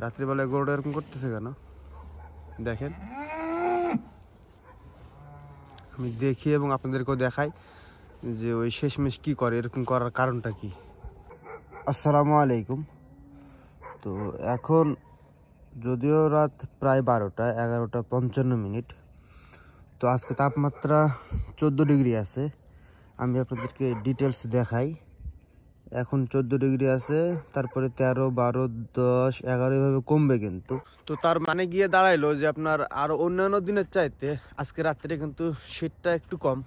রাত্রিবেলায় গরুটা এরকম করতেছে কেন দেখেন। আমি দেখি এবং আপনাদেরকেও দেখাই যে ওই শেষমেশ কি করে, এরকম করার কারণটা কি। আসসালামু আলাইকুম। তো এখন যদিও রাত প্রায় 12টা, 11:55। তো আজকে তাপমাত্রা 14 ডিগ্রি আছে। আমি আপনাদেরকে ডিটেলস দেখাই। এখন 14 ডিগ্রি আছে, তারপরে 13, 12, 10, 11 এভাবে কমবে কিন্তু। তো তার মানে গিয়ে দাঁড়াইলো যে আপনার আরো অন্যান্য দিনের চাইতে আজকে রাত্রে কিন্তু শীতটা একটু কম।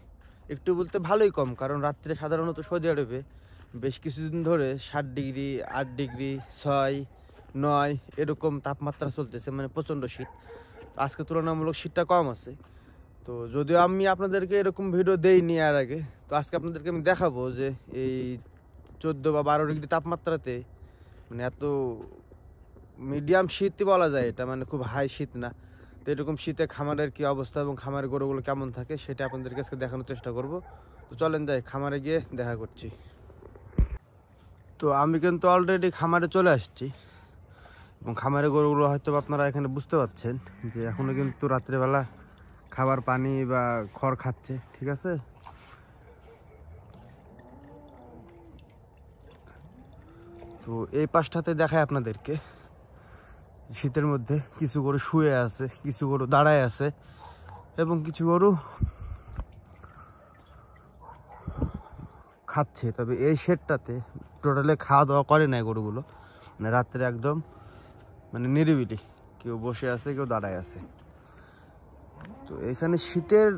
একটু বলতে ভালোই কম, কারণ রাত্রে সাধারণত সৌদি আরবে বেশ কিছুদিন ধরে 7 ডিগ্রি, 8 ডিগ্রি, 6, 9 এরকম তাপমাত্রা চলতেছে, মানে প্রচণ্ড শীত। আজকে তুলনামূলক শীতটা কম আছে। তো যদিও আমি আপনাদেরকে এরকম ভিডিও দেইনি এর আগে, তো আজকে আপনাদেরকে আমি দেখাবো যে এই 14 বা 12 ডিগ্রি তাপমাত্রাতে মানে এত মিডিয়াম শীতই বলা যায় এটা, মানে খুব হাই শীত না। তো এরকম শীতে খামারের কি অবস্থা এবং খামারের গরুগুলো কেমন থাকে সেটা আপনাদেরকে আজকে দেখানোর চেষ্টা করব। তো চলেন যাই, খামারে গিয়ে দেখা করছি। তো আমি কিন্তু অলরেডি খামারে চলে আসছি এবং খামারের গরুগুলো হয়তো আপনারা এখানে বুঝতে পারছেন যে এখনো কিন্তু রাত্রেবেলা খাবার, পানি বা খড় খাচ্ছে, ঠিক আছে। তো এই পাশটাতে দেখায় আপনাদেরকে, শীতের মধ্যে কিছু গরু শুয়ে আছে, কিছু গরু দাঁড়ায় আছে এবং কিছু গরু খাচ্ছে। তবে এই শেডটাতে টোটালে খাওয়া দাওয়া করে না গরুগুলো, মানে রাত্রে একদম মানে নিরিবিলি, কেউ বসে আছে, কেউ দাঁড়ায় আছে। তো এখানে শীতের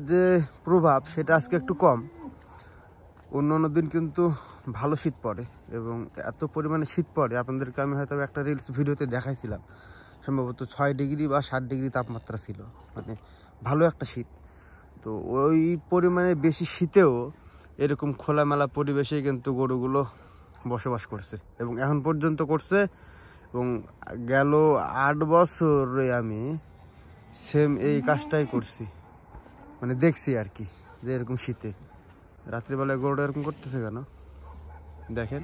যে প্রভাব সেটা আজকে একটু কম। অন্য দিন কিন্তু ভালো শীত পড়ে এবং এত পরিমাণে শীত পড়ে আপনাদেরকে আমি হয়তো একটা রিলস ভিডিওতে দেখাইছিলাম, সম্ভবত 6 ডিগ্রি বা 7 ডিগ্রি তাপমাত্রা ছিল, মানে ভালো একটা শীত। তো ওই পরিমাণে বেশি শীতেও এরকম খোলামেলা পরিবেশে কিন্তু গরুগুলো বসবাস করছে এবং এখন পর্যন্ত করছে। এবং গেল 8 বছরে আমি সেম এই কাজটাই করছি, মানে দেখছি আর কি, যে এরকম শীতে রাত্রিবেলায় গরুটা এরকম করতেছে কেন দেখেন।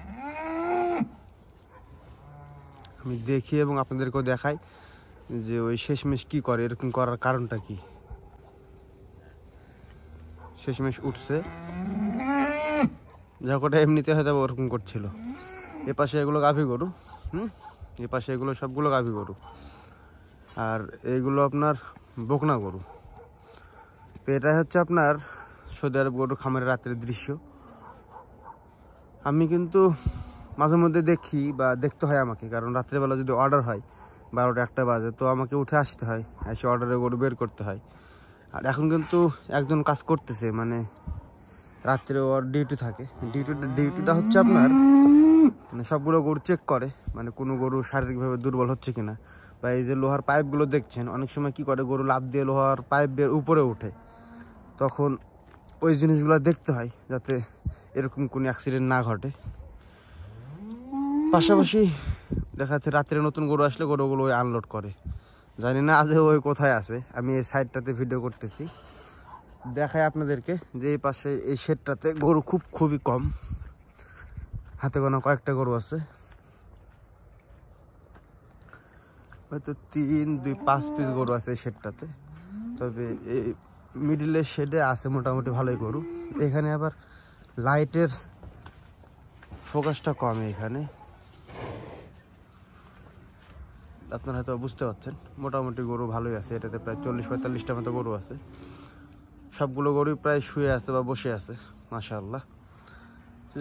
আমি দেখি এবং আপনাদেরকেও দেখাই যে ওই শেষমেশ কি করে, এরকম করার কারণটা কি। শেষমেশ উঠছে, যখন এমনিতে হয়তো ওরকম করছিল। এ পাশে এগুলো গাভী গরু, এ পাশে এগুলো সবগুলো গাভী গরু, আর এইগুলো আপনার বকনা গরু। তো এটা হচ্ছে আপনার সৌদি আরব গরু খামারের রাত্রের দৃশ্য। আমি কিন্তু মাঝে মধ্যে দেখি বা দেখতে হয় আমাকে, কারণ রাত্রেবেলা যদি অর্ডার হয় 12টা 1টা বাজে, তো আমাকে উঠে আসতে হয়, এসে অর্ডারের গরু বের করতে হয়। আর এখন কিন্তু একজন কাজ করতেছে, মানে রাত্রে ওর ডিউটি থাকে। ডিউটিটা হচ্ছে আপনার মানে সবগুলো গরু চেক করে, মানে কোনো গরু শারীরিকভাবে দুর্বল হচ্ছে কিনা। বা এই যে লোহার পাইপগুলো দেখছেন, অনেক সময় কি করে গরু লাফ দিয়ে লোহার পাইপ বের উপরে ওঠে, তখন ওই জিনিসগুলো দেখতে হয় যাতে এরকম কোনো অ্যাক্সিডেন্ট না ঘটে। পাশাপাশি দেখা যাচ্ছে রাত্রে নতুন গরু আসলে গরুগুলো ওই আনলোড করে। জানি না আজ ওই কোথায় আছে, আমি এই সাইডটাতে ভিডিও করতেছি, দেখাই আপনাদেরকে যে এই পাশে এই শেডটাতে গরু খুবই কম, হাতে গোনা কয়েকটা গরু আছে, হয়তো 3, 2, 5 পিস গরু আছে এই শেডটাতে। তবে এই মিডিলের শেডে আছে মোটামুটি ভালোই গরু। এখানে আবার লাইটের ফোকাসটা কম, এখানে আপনারা হয়তো বুঝতে পারছেন। মোটামুটি গরু ভালোই আছে, এটাতে প্রায় 40-45টা মতো গরু আছে। সবগুলো গরুই প্রায় শুয়ে আছে বা বসে আছে, মাশাআল্লাহ।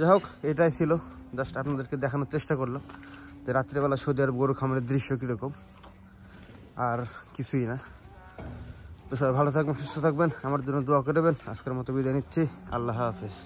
যাই হোক, এটাই ছিল, জাস্ট আপনাদেরকে দেখানোর চেষ্টা করলাম যে রাত্রিবেলা সৌদি আরব গরু খামারের দৃশ্য কীরকম, আর কিছুই না। তো সবাই ভালো থাকবেন, সুস্থ থাকবেন, আমার জন্য দোয়া করবেন। আজকের মতো বিদায় নিচ্ছি, আল্লাহ হাফেজ।